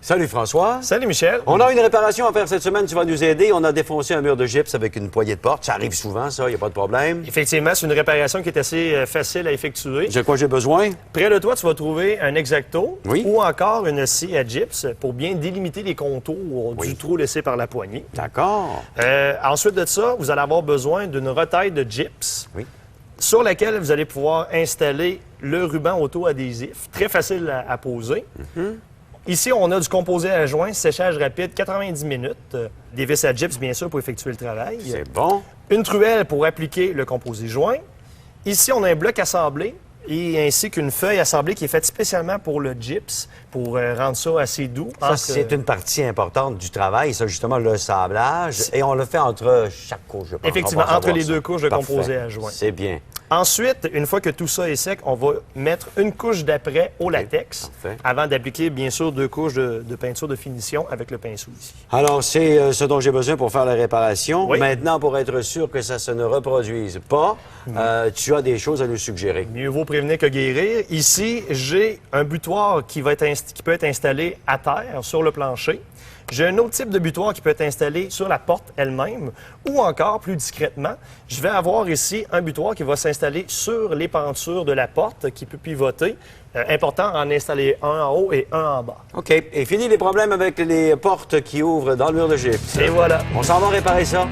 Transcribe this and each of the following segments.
Salut François. Salut Michel. On a une réparation à faire cette semaine, tu vas nous aider. On a défoncé un mur de gypse avec une poignée de porte. Ça arrive souvent, ça, il n'y a pas de problème. Effectivement, c'est une réparation qui est assez facile à effectuer. De quoi j'ai besoin? Près de toi, tu vas trouver un X-Acto Oui. ou encore une scie à gypse pour bien délimiter les contours du trou laissé par la poignée. D'accord. Ensuite de ça, vous allez avoir besoin d'une retaille de gypse. Oui. Sur laquelle vous allez pouvoir installer le ruban auto-adhésif. Très facile à poser. Ici, on a du composé à joint, séchage rapide, 90 minutes. Des vis à gypse, bien sûr, pour effectuer le travail. C'est bon. Une truelle pour appliquer le composé joint. Ici, on a un bloc assemblé et ainsi qu'une feuille assemblée qui est faite spécialement pour le gypse, pour rendre ça assez doux. Ça, c'est une partie importante du travail, ça, justement, le sablage. Et on le fait entre chaque couche, je pense. Effectivement, entre les deux couches de Parfait. composé à joint. C'est bien. Ensuite, une fois que tout ça est sec, on va mettre une couche d'après au latex parfait. avant d'appliquer, bien sûr, 2 couches de peinture de finition avec le pinceau ici. Alors, c'est ce dont j'ai besoin pour faire la réparation. Oui. Maintenant, pour être sûr que ça se ne reproduise pas, tu as des choses à nous suggérer. Mieux vaut prévenir que guérir. Ici, j'ai un butoir qui peut être installé à terre, sur le plancher. J'ai un autre type de butoir qui peut être installé sur la porte elle-même ou encore, plus discrètement, je vais avoir ici un butoir qui va s'installer sur les pentures de la porte qui peut pivoter. Important en installer un en haut et un en bas. OK. Et fini les problèmes avec les portes qui ouvrent dans le mur de gypse. Et voilà. On s'en va réparer ça.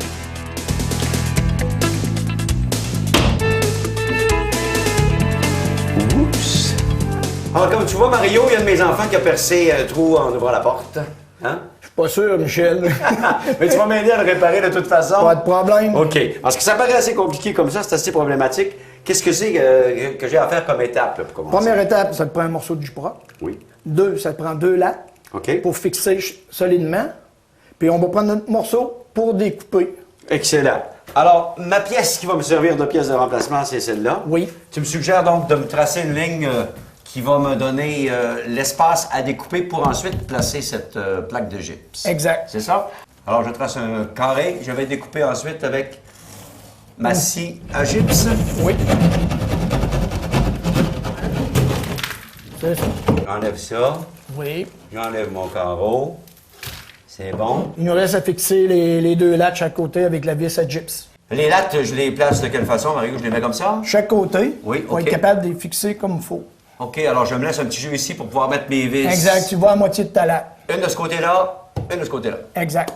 Oups. Alors, comme tu vois, Mario, il y a un de mes enfants qui a percé un trou en ouvrant la porte. Hein? Je suis pas sûr, Michel. Mais tu vas m'aider à le réparer de toute façon. Pas de problème. OK. Parce que ça paraît assez compliqué comme ça, c'est assez problématique. Qu'est-ce que c'est que j'ai à faire comme étape là, pour commencer? Première étape, ça te prend un morceau de jus propre. Oui. 2, ça te prend 2 lattes OK. pour fixer solidement. Puis on va prendre notre morceau pour découper. Excellent. Alors, ma pièce qui va me servir de pièce de remplacement, c'est celle-là. Oui. Tu me suggères donc de me tracer une ligne qui va me donner l'espace à découper pour ensuite placer cette plaque de gypse. Exact. C'est ça? Alors, je trace un carré. Je vais découper ensuite avec ma scie à gypse. Oui. C'est ça. J'enlève ça. Oui. J'enlève mon carreau. C'est bon. Il nous reste à fixer les 2 lattes chaque côté avec la vis à gypse. Les lattes, je les place de quelle façon, Mario? Je les mets comme ça? Chaque côté, Oui, pour OK. être capable de les fixer comme il faut. OK, alors je me laisse un petit jeu ici pour pouvoir mettre mes vis. Exact. Tu vois à moitié de ta latte. Une de ce côté-là, une de ce côté-là. Exact.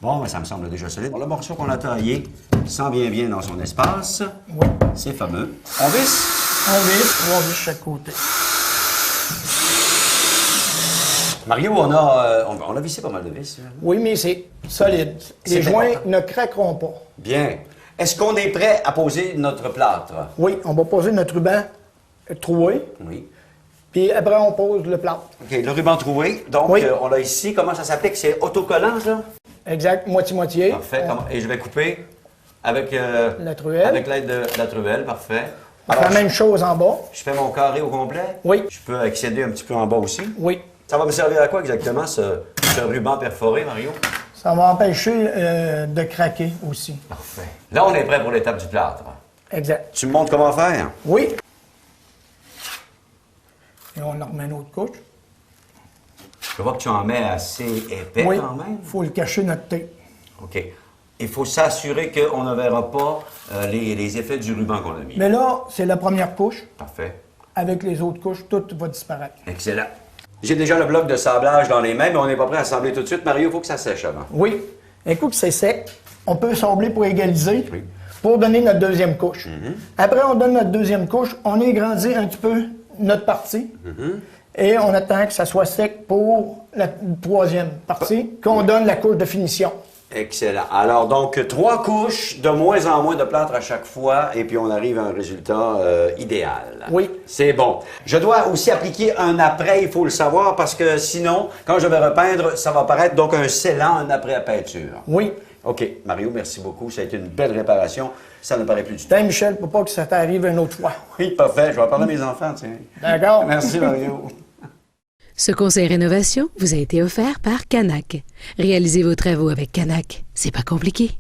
Bon, ben, ça me semble déjà solide. Le morceau qu'on a taillé sent bien dans son espace. Oui. C'est fameux. On visse. On visse, 3 vis chaque côté. Mario, on a vissé pas mal de vis. Hein? Oui, mais c'est solide. C'est Les joints important. ne craqueront pas. Bien. Est-ce qu'on est prêt à poser notre plâtre? Oui, on va poser notre ruban troué, Oui. puis après on pose le plâtre. OK, le ruban troué. Donc, Oui. on l'a ici. Comment ça s'applique? C'est autocollant, ça? Exact, moitié-moitié. Parfait. Et je vais couper avec... La truelle. Avec l'aide de la truelle. Parfait. On fait la même chose en bas. Je fais mon carré au complet? Oui. Je peux accéder un petit peu en bas aussi? Oui. Ça va me servir à quoi exactement, ce ruban perforé, Mario? Ça va empêcher de craquer aussi. Parfait. Là, on est prêt pour l'étape du plâtre. Exact. Tu me montres comment faire? Oui. Et on en remet une autre couche. Je vois que tu en mets assez épais Oui. quand même. Il faut le cacher notre tape. OK. Il faut s'assurer qu'on ne verra pas les effets du ruban qu'on a mis. Mais là, c'est la première couche. Parfait. Avec les autres couches, tout va disparaître. Excellent. J'ai déjà le bloc de sablage dans les mains, mais on n'est pas prêt à assembler tout de suite. Mario, il faut que ça sèche avant. Oui. Un coup que c'est sec, on peut sabler pour égaliser, Oui. pour donner notre deuxième couche. Après, on donne notre deuxième couche, on agrandit un petit peu notre partie, et on attend que ça soit sec pour la troisième partie, qu'on donne la couche de finition. Excellent. Alors, donc, 3 couches, de moins en moins de plâtre à chaque fois, et puis on arrive à un résultat idéal. Oui. C'est bon. Je dois aussi appliquer un après, il faut le savoir, parce que sinon, quand je vais repeindre, ça va paraître donc un scellant, un après à peinture. Oui. OK. Mario, merci beaucoup. Ça a été une belle réparation. Ça ne paraît plus du tout. Tiens, Michel, pour pas que ça t'arrive une autre fois. Oui, parfait. Je vais en parler à mes enfants, tiens. D'accord? Merci, Mario. Ce conseil rénovation vous a été offert par Canac. Réalisez vos travaux avec Canac. C'est pas compliqué.